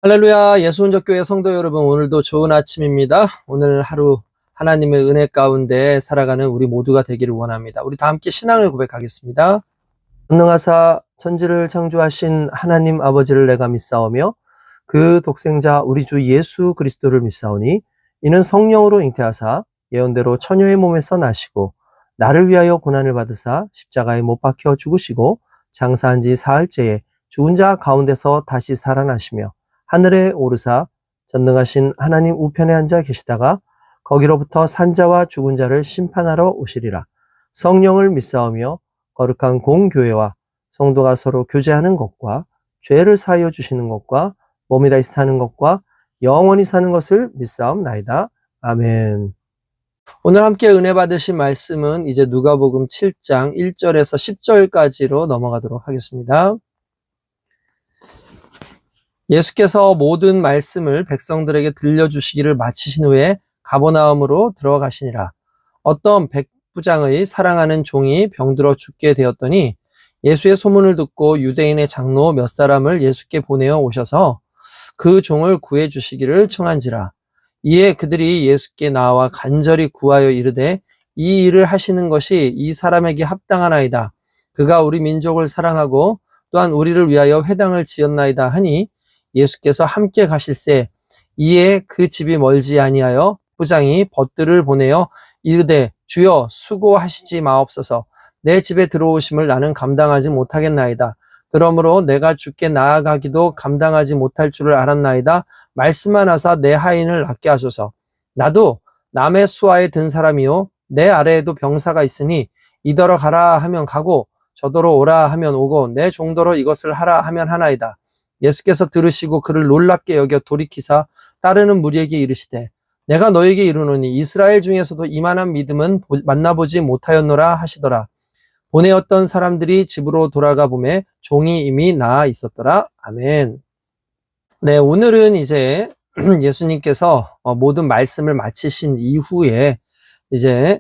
할렐루야, 예수원적교회 성도 여러분, 오늘도 좋은 아침입니다. 오늘 하루 하나님의 은혜 가운데 살아가는 우리 모두가 되기를 원합니다. 우리 다 함께 신앙을 고백하겠습니다. 전능하사 천지를 창조하신 하나님 아버지를 내가 믿사오며 그 독생자 우리 주 예수 그리스도를 믿사오니 이는 성령으로 잉태하사 예언대로 처녀의 몸에서 나시고 나를 위하여 고난을 받으사 십자가에 못 박혀 죽으시고 장사한 지 사흘째에 죽은 자 가운데서 다시 살아나시며 하늘에 오르사 전능하신 하나님 우편에 앉아 계시다가 거기로부터 산자와 죽은 자를 심판하러 오시리라. 성령을 믿사오며 거룩한 공교회와 성도가 서로 교제하는 것과 죄를 사하여 주시는 것과 몸이 다시 사는 것과 영원히 사는 것을 믿사옵나이다. 아멘. 오늘 함께 은혜 받으신 말씀은 이제 누가복음 7장 1절에서 10절까지로 넘어가도록 하겠습니다. 예수께서 모든 말씀을 백성들에게 들려주시기를 마치신 후에 가버나움으로 들어가시니라. 어떤 백부장의 사랑하는 종이 병들어 죽게 되었더니 예수의 소문을 듣고 유대인의 장로 몇 사람을 예수께 보내어 오셔서 그 종을 구해 주시기를 청한지라. 이에 그들이 예수께 나와 간절히 구하여 이르되 이 일을 하시는 것이 이 사람에게 합당하나이다. 그가 우리 민족을 사랑하고 또한 우리를 위하여 회당을 지었나이다 하니 예수께서 함께 가실새 이에 그 집이 멀지 아니하여 부장이 벗들을 보내어 이르되 주여 수고하시지 마옵소서. 내 집에 들어오심을 나는 감당하지 못하겠나이다. 그러므로 내가 주께 나아가기도 감당하지 못할 줄을 알았나이다. 말씀만 하사 내 하인을 낫게 하소서. 나도 남의 수하에 든 사람이요 내 아래에도 병사가 있으니 이더러 가라 하면 가고 저더러 오라 하면 오고 내 종더러 이것을 하라 하면 하나이다. 예수께서 들으시고 그를 놀랍게 여겨 돌이키사 따르는 무리에게 이르시되 내가 너에게 이르노니 이스라엘 중에서도 이만한 믿음은 만나보지 못하였노라 하시더라. 보내었던 사람들이 집으로 돌아가 보매 종이 이미 나아 있었더라. 아멘. 네, 오늘은 이제 예수님께서 모든 말씀을 마치신 이후에 이제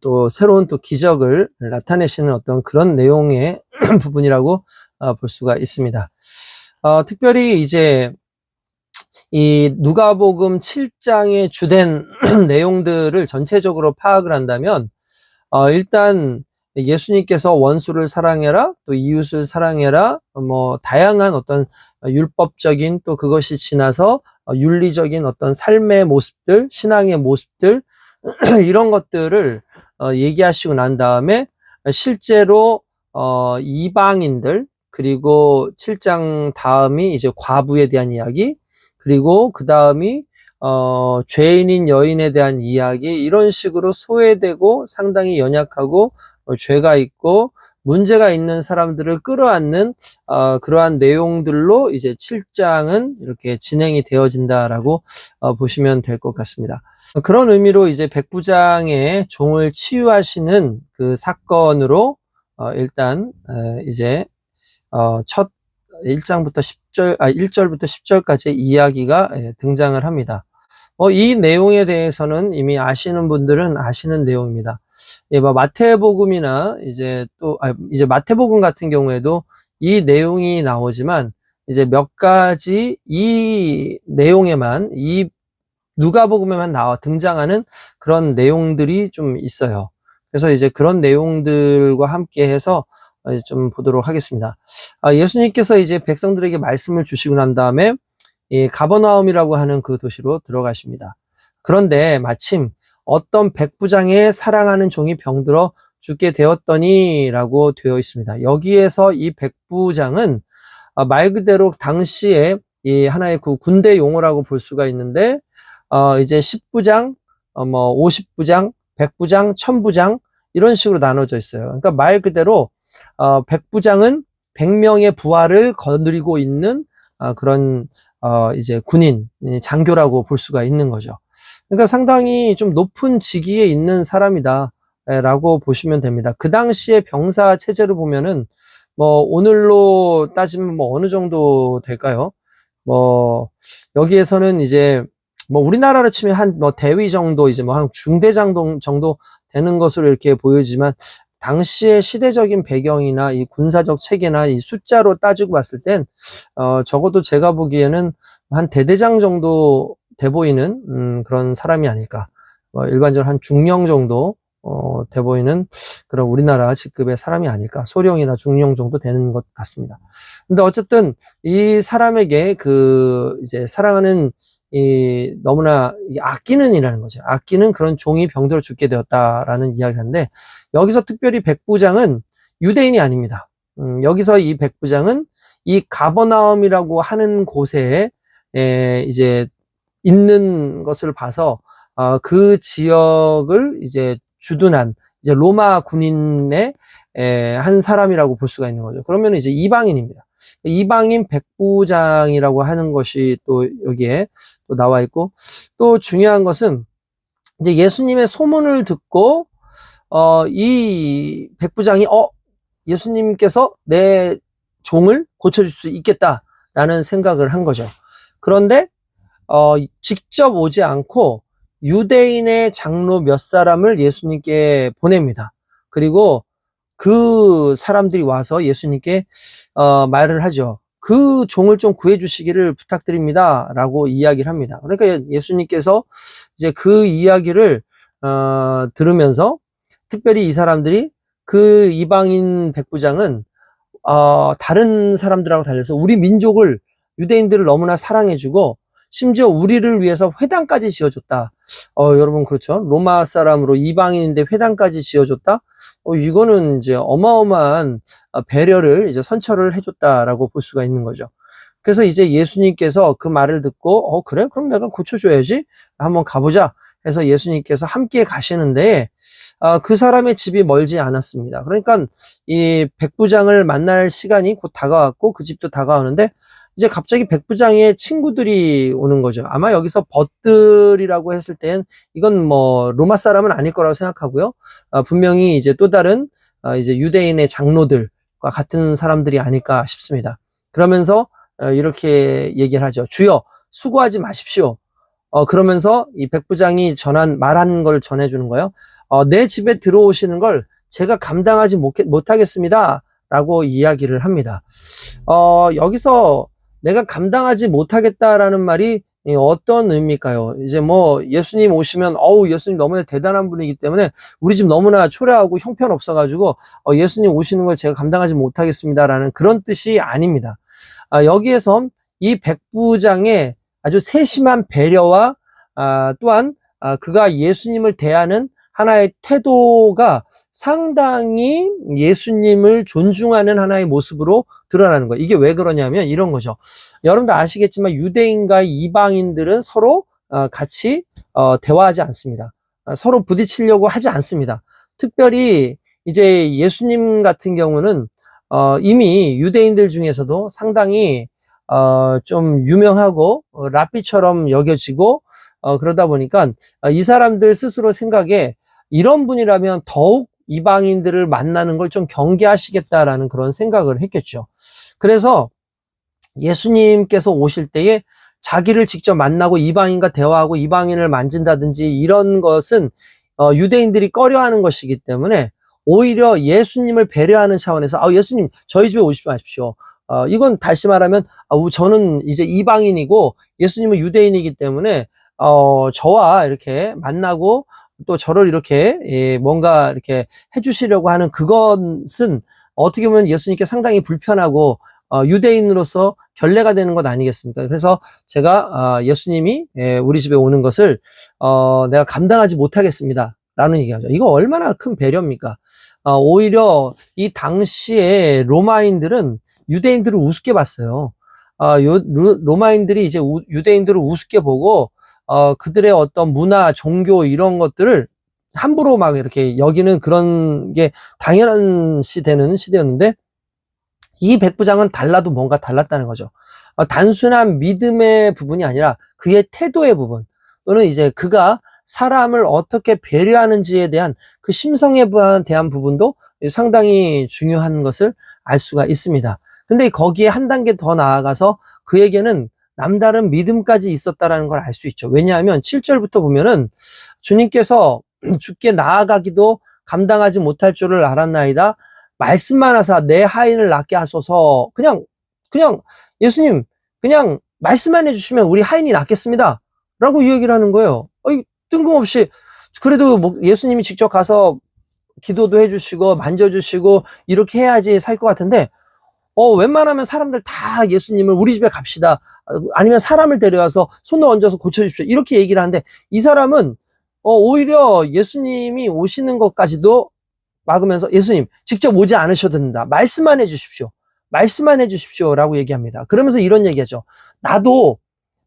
또 새로운 또 기적을 나타내시는 어떤 그런 내용의 부분이라고 볼 수가 있습니다. 특별히 이제 이 누가복음 7장의 주된 내용들을 전체적으로 파악을 한다면 일단 예수님께서 원수를 사랑해라, 또 이웃을 사랑해라, 뭐 다양한 어떤 율법적인 또 그것이 지나서 윤리적인 어떤 삶의 모습들, 신앙의 모습들 이런 것들을 얘기하시고 난 다음에 실제로 이방인들 그리고 7장 다음이 이제 과부에 대한 이야기, 그리고 그 다음이 죄인인 여인에 대한 이야기, 이런 식으로 소외되고 상당히 연약하고 죄가 있고 문제가 있는 사람들을 끌어안는 그러한 내용들로 이제 7장은 이렇게 진행이 되어진다라고 보시면 될 것 같습니다. 그런 의미로 이제 백부장의 종을 치유하시는 그 사건으로 일단 이제 첫 1절부터 10절까지 이야기가 등장을 합니다. 이 내용에 대해서는 이미 아시는 분들은 아시는 내용입니다. 마태복음이나 이제 이제 마태복음 같은 경우에도 이 내용이 나오지만 이제 몇 가지 이 내용에만 이 누가복음에만 등장하는 그런 내용들이 좀 있어요. 그래서 이제 그런 내용들과 함께 해서 좀 보도록 하겠습니다. 예수님께서 이제 백성들에게 말씀을 주시고 난 다음에 이 가버나움이라고 하는 그 도시로 들어가십니다. 그런데 마침 어떤 백부장의 사랑하는 종이 병들어 죽게 되었더니 라고 되어 있습니다. 여기에서 이 백부장은 말 그대로 당시에 이 하나의 군대 용어라고 볼 수가 있는데 이제 10부장, 50부장, 100부장, 1000부장 이런 식으로 나눠져 있어요. 그러니까 말 그대로 백부장은 100명의 부하를 거느리고 있는 그런 이제 군인, 장교라고 볼 수가 있는 거죠. 그러니까 상당히 좀 높은 직위에 있는 사람이다 라고 보시면 됩니다. 그 당시에 병사 체제로 보면은 오늘로 따지면 어느 정도 될까요? 여기에서는 이제 우리나라로 치면 한 대위 정도, 이제 한 중대장 정도 되는 것으로 이렇게 보여지만 당시의 시대적인 배경이나 이 군사적 체계나 이 숫자로 따지고 봤을 땐, 적어도 제가 보기에는 한 대대장 정도 돼 보이는, 그런 사람이 아닐까. 일반적으로 한 중령 정도, 돼 보이는 그런 우리나라 직급의 사람이 아닐까. 소령이나 중령 정도 되는 것 같습니다. 근데 어쨌든 이 사람에게 이제 사랑하는 너무나 아끼는 이라는 거죠. 아끼는 그런 종이 병들어 죽게 되었다라는 이야기를 하는데, 여기서 특별히 백부장은 유대인이 아닙니다. 여기서 이 백부장은 이 가버나움이라고 하는 곳에 이제 있는 것을 봐서 그 지역을 이제 주둔한 이제 로마 군인의 한 사람이라고 볼 수가 있는 거죠. 그러면 이제 이방인입니다. 이방인 백부장이라고 하는 것이 또 여기에 또 나와 있고, 또 중요한 것은 이제 예수님의 소문을 듣고 이 백부장이 예수님께서 내 종을 고쳐줄 수 있겠다라는 생각을 한 거죠. 그런데 직접 오지 않고 유대인의 장로 몇 사람을 예수님께 보냅니다. 그리고 그 사람들이 와서 예수님께 말을 하죠. 그 종을 좀 구해주시기를 부탁드립니다 라고 이야기를 합니다. 그러니까 예수님께서 이제 그 이야기를 들으면서, 특별히 이 사람들이, 그 이방인 백부장은 다른 사람들하고 달라서 우리 민족을, 유대인들을 너무나 사랑해주고 심지어 우리를 위해서 회당까지 지어줬다. 여러분, 그렇죠? 로마 사람으로 이방인인데 회당까지 지어줬다? 이거는 이제 어마어마한 배려를 이제 선처를 해줬다라고 볼 수가 있는 거죠. 그래서 이제 예수님께서 그 말을 듣고, 그래? 그럼 내가 고쳐줘야지. 한번 가보자 해서 예수님께서 함께 가시는데, 그 사람의 집이 멀지 않았습니다. 그러니까 이 백부장을 만날 시간이 곧 다가왔고, 그 집도 다가오는데, 이제 갑자기 백부장의 친구들이 오는 거죠. 아마 여기서 벗들이라고 했을 땐 이건 뭐 로마 사람은 아닐 거라고 생각하고요. 분명히 이제 또 다른 이제 유대인의 장로들과 같은 사람들이 아닐까 싶습니다. 그러면서 이렇게 얘기를 하죠. 주여, 수고하지 마십시오. 그러면서 이 백부장이 말한 걸 전해주는 거예요. 내 집에 들어오시는 걸 제가 감당하지 못하겠습니다 라고 이야기를 합니다. 여기서 내가 감당하지 못하겠다라는 말이 어떤 의미일까요? 이제 뭐 예수님 오시면 예수님 너무나 대단한 분이기 때문에 우리 집 너무나 초라하고 형편없어가지고 예수님 오시는 걸 제가 감당하지 못하겠습니다라는 그런 뜻이 아닙니다. 여기에서 이 백부장의 아주 세심한 배려와 또한 그가 예수님을 대하는 하나의 태도가 상당히 예수님을 존중하는 하나의 모습으로 드러나는 거예요. 이게 왜 그러냐면 이런 거죠. 여러분도 아시겠지만 유대인과 이방인들은 서로 같이 대화하지 않습니다. 서로 부딪히려고 하지 않습니다. 특별히 이제 예수님 같은 경우는 이미 유대인들 중에서도 상당히 좀 유명하고 랍비처럼 여겨지고 그러다 보니까 이 사람들 스스로 생각에 이런 분이라면 더욱 이방인들을 만나는 걸 좀 경계하시겠다라는 그런 생각을 했겠죠. 그래서 예수님께서 오실 때에 자기를 직접 만나고 이방인과 대화하고 이방인을 만진다든지 이런 것은 유대인들이 꺼려하는 것이기 때문에 오히려 예수님을 배려하는 차원에서 예수님 저희 집에 오시지 마십시오. 이건 다시 말하면 저는 이제 이방인이고 예수님은 유대인이기 때문에 저와 이렇게 만나고 또 저를 이렇게 뭔가 이렇게 해주시려고 하는 그것은 어떻게 보면 예수님께 상당히 불편하고 유대인으로서 결례가 되는 것 아니겠습니까? 그래서 제가 예수님이 우리 집에 오는 것을 내가 감당하지 못하겠습니다 라는 얘기하죠. 이거 얼마나 큰 배려입니까? 오히려 이 당시에 로마인들은 유대인들을 우습게 봤어요. 로마인들이 이제 유대인들을 우습게 보고 그들의 어떤 문화, 종교 이런 것들을 함부로 막 이렇게 여기는 그런 게 당연시 되는 시대였는데, 이 백부장은 달라도 뭔가 달랐다는 거죠. 단순한 믿음의 부분이 아니라 그의 태도의 부분, 또는 이제 그가 사람을 어떻게 배려하는지에 대한 그 심성에 대한 부분도 상당히 중요한 것을 알 수가 있습니다. 근데 거기에 한 단계 더 나아가서 그에게는 남다른 믿음까지 있었다라는 걸 알 수 있죠. 왜냐하면 7절부터 보면은 주님께서 죽게 나아가기도 감당하지 못할 줄을 알았나이다. 말씀만 하사 내 하인을 낫게 하소서. 그냥 예수님 그냥 말씀만 해주시면 우리 하인이 낫겠습니다. 라고 이 얘기를 하는 거예요. 뜬금없이 그래도 뭐 예수님이 직접 가서 기도도 해주시고 만져주시고 이렇게 해야지 살 것 같은데 웬만하면 사람들 다 예수님을 우리 집에 갑시다. 아니면 사람을 데려와서 손을 얹어서 고쳐주십시오. 이렇게 얘기를 하는데 이 사람은 오히려 예수님이 오시는 것까지도 막으면서 예수님 직접 오지 않으셔도 된다. 말씀만 해주십시오. 말씀만 해주십시오. 라고 얘기합니다. 그러면서 이런 얘기하죠. 나도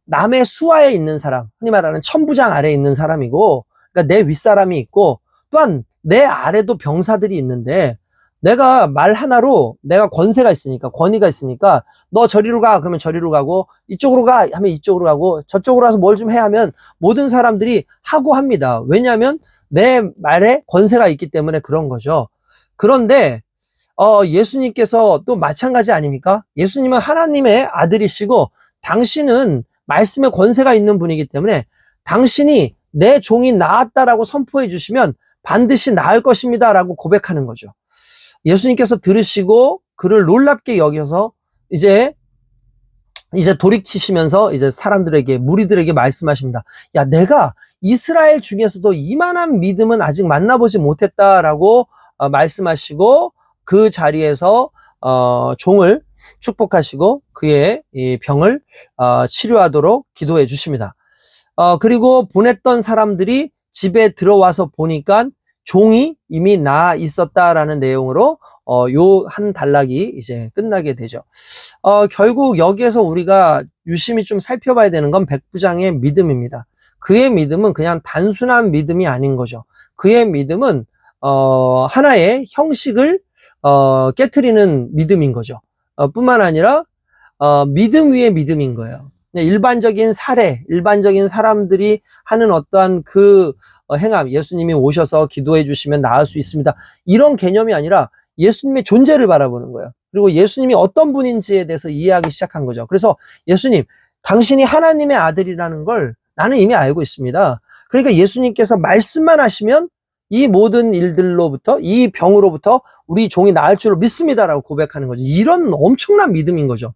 남의 수하에 있는 사람, 흔히 말하는 천부장 아래에 있는 사람이고, 그러니까 내 윗사람이 있고, 또한 내 아래도 병사들이 있는데, 내가 말 하나로 내가 권세가 있으니까, 권위가 있으니까, 너 저리로 가. 그러면 저리로 가고, 이쪽으로 가. 하면 이쪽으로 가고, 저쪽으로 가서 뭘 좀 해 하면 모든 사람들이 하고 합니다. 왜냐하면 내 말에 권세가 있기 때문에 그런 거죠. 그런데, 예수님께서 또 마찬가지 아닙니까? 예수님은 하나님의 아들이시고, 당신은 말씀의 권세가 있는 분이기 때문에 당신이 내 종이 나았다라고 선포해 주시면 반드시 나을 것입니다 라고 고백하는 거죠. 예수님께서 들으시고 그를 놀랍게 여겨서 이제 돌이키시면서 이제 사람들에게, 무리들에게 말씀하십니다. 야, 내가 이스라엘 중에서도 이만한 믿음은 아직 만나보지 못했다라고 말씀하시고 그 자리에서 종을 축복하시고 그의 이 병을 치료하도록 기도해 주십니다. 그리고 보냈던 사람들이 집에 들어와서 보니까 종이 이미 나아 있었다라는 내용으로 요 한 단락이 이제 끝나게 되죠. 결국 여기에서 우리가 유심히 좀 살펴봐야 되는 건 백부장의 믿음입니다. 그의 믿음은 그냥 단순한 믿음이 아닌 거죠. 그의 믿음은 하나의 형식을 깨트리는 믿음인 거죠. 뿐만 아니라 믿음 위에 믿음인 거예요. 일반적인 사례, 일반적인 사람들이 하는 어떠한 그 행함, 예수님이 오셔서 기도해 주시면 나을 수 있습니다. 이런 개념이 아니라 예수님의 존재를 바라보는 거예요. 그리고 예수님이 어떤 분인지에 대해서 이해하기 시작한 거죠. 그래서 예수님, 당신이 하나님의 아들이라는 걸 나는 이미 알고 있습니다. 그러니까 예수님께서 말씀만 하시면 이 모든 일들로부터, 이 병으로부터 우리 종이 나을 줄로 믿습니다라고 고백하는 거죠. 이런 엄청난 믿음인 거죠.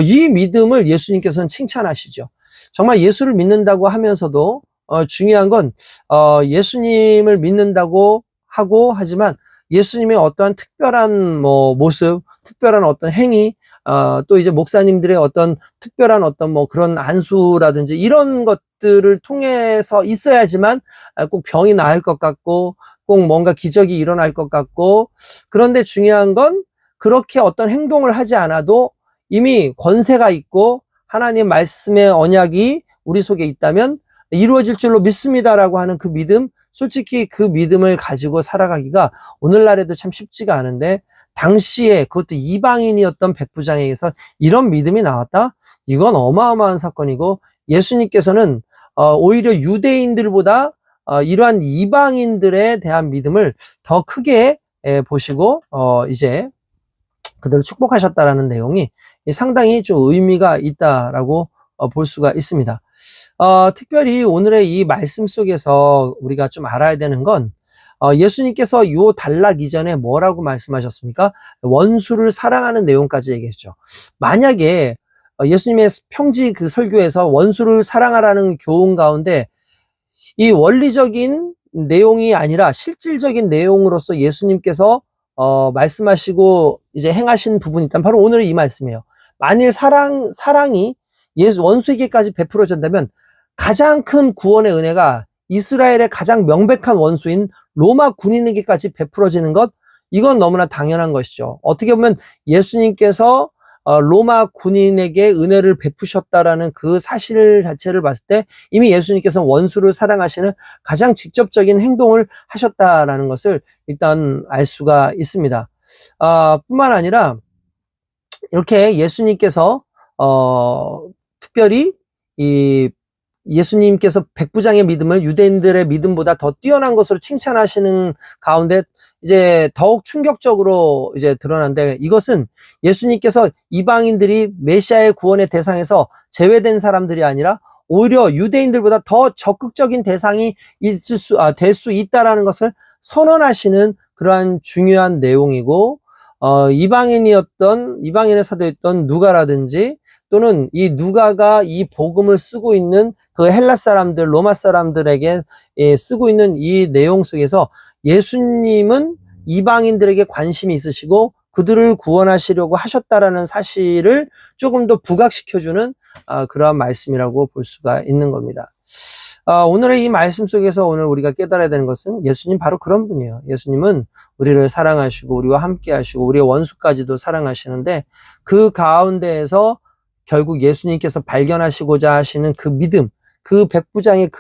이 믿음을 예수님께서는 칭찬하시죠. 정말 예수를 믿는다고 하면서도 중요한 건 예수님을 믿는다고 하고 하지만 예수님의 어떠한 특별한 모습, 특별한 어떤 행위, 또 이제 목사님들의 어떤 특별한 어떤 그런 안수라든지 이런 것들을 통해서 있어야지만 꼭 병이 나을 것 같고 꼭 뭔가 기적이 일어날 것 같고, 그런데 중요한 건 그렇게 어떤 행동을 하지 않아도 이미 권세가 있고 하나님 말씀의 언약이 우리 속에 있다면 이루어질 줄로 믿습니다라고 하는 그 믿음, 솔직히 그 믿음을 가지고 살아가기가 오늘날에도 참 쉽지가 않은데, 당시에 그것도 이방인이었던 백부장에게서 이런 믿음이 나왔다? 이건 어마어마한 사건이고, 예수님께서는 오히려 유대인들보다 이러한 이방인들에 대한 믿음을 더 크게 보시고 이제 그들을 축복하셨다라는 내용이 상당히 좀 의미가 있다라고 볼 수가 있습니다. 특별히 오늘의 이 말씀 속에서 우리가 좀 알아야 되는 건 예수님께서 요 단락 이전에 뭐라고 말씀하셨습니까? 원수를 사랑하는 내용까지 얘기했죠. 만약에 예수님의 평지 그 설교에서 원수를 사랑하라는 교훈 가운데 이 원리적인 내용이 아니라 실질적인 내용으로서 예수님께서 말씀하시고 이제 행하신 부분이 있다면 바로 오늘의 이 말씀이에요. 만일 사랑이 원수에게까지 베풀어진다면 가장 큰 구원의 은혜가 이스라엘의 가장 명백한 원수인 로마 군인에게까지 베풀어지는 것, 이건 너무나 당연한 것이죠. 어떻게 보면 예수님께서 로마 군인에게 은혜를 베푸셨다라는 그 사실 자체를 봤을 때 이미 예수님께서 원수를 사랑하시는 가장 직접적인 행동을 하셨다라는 것을 일단 알 수가 있습니다. 뿐만 아니라 이렇게 예수님께서 특별히 이 예수님께서 백부장의 믿음을 유대인들의 믿음보다 더 뛰어난 것으로 칭찬하시는 가운데 이제 더욱 충격적으로 이제 드러난데, 이것은 예수님께서 이방인들이 메시아의 구원의 대상에서 제외된 사람들이 아니라 오히려 유대인들보다 더 적극적인 대상이 될 수 있다라는 것을 선언하시는 그러한 중요한 내용이고, 이방인의 사도였던 누가라든지, 또는 이 누가가 이 복음을 쓰고 있는 그 헬라 사람들, 로마 사람들에게 쓰고 있는 이 내용 속에서 예수님은 이방인들에게 관심이 있으시고 그들을 구원하시려고 하셨다라는 사실을 조금 더 부각시켜주는 그러한 말씀이라고 볼 수가 있는 겁니다. 오늘의 이 말씀 속에서 오늘 우리가 깨달아야 되는 것은 예수님 바로 그런 분이에요. 예수님은 우리를 사랑하시고 우리와 함께 하시고 우리의 원수까지도 사랑하시는데, 그 가운데에서 결국 예수님께서 발견하시고자 하시는 그 믿음, 그 백부장의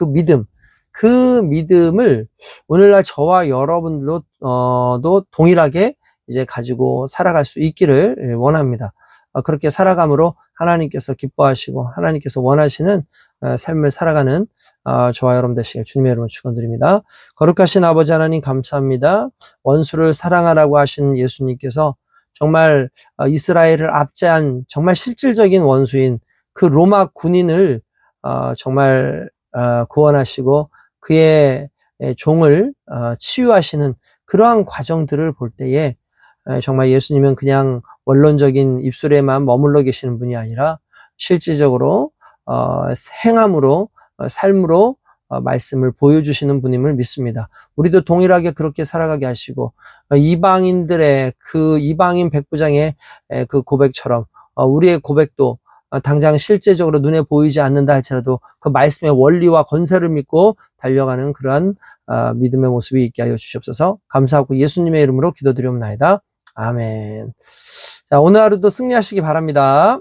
그 믿음을 오늘날 저와 여러분들도 동일하게 이제 가지고 살아갈 수 있기를 원합니다. 그렇게 살아감으로 하나님께서 기뻐하시고 하나님께서 원하시는 삶을 살아가는 저와 여러분 되시길 주님의 이름으로 축원드립니다. 거룩하신 아버지 하나님 감사합니다. 원수를 사랑하라고 하신 예수님께서 정말 이스라엘을 압제한 정말 실질적인 원수인 그 로마 군인을 정말 구원하시고 그의 종을 치유하시는 그러한 과정들을 볼 때에 정말 예수님은 그냥 원론적인 입술에만 머물러 계시는 분이 아니라 실질적으로 행함으로, 삶으로 말씀을 보여주시는 분임을 믿습니다. 우리도 동일하게 그렇게 살아가게 하시고, 이방인들의 그 이방인 백부장의 그 고백처럼 우리의 고백도 당장 실제적으로 눈에 보이지 않는다 할지라도 그 말씀의 원리와 건설을 믿고 달려가는 그러한 믿음의 모습이 있게 하여 주시옵소서. 감사하고 예수님의 이름으로 기도드리옵나이다. 아멘. 자, 오늘 하루도 승리하시기 바랍니다.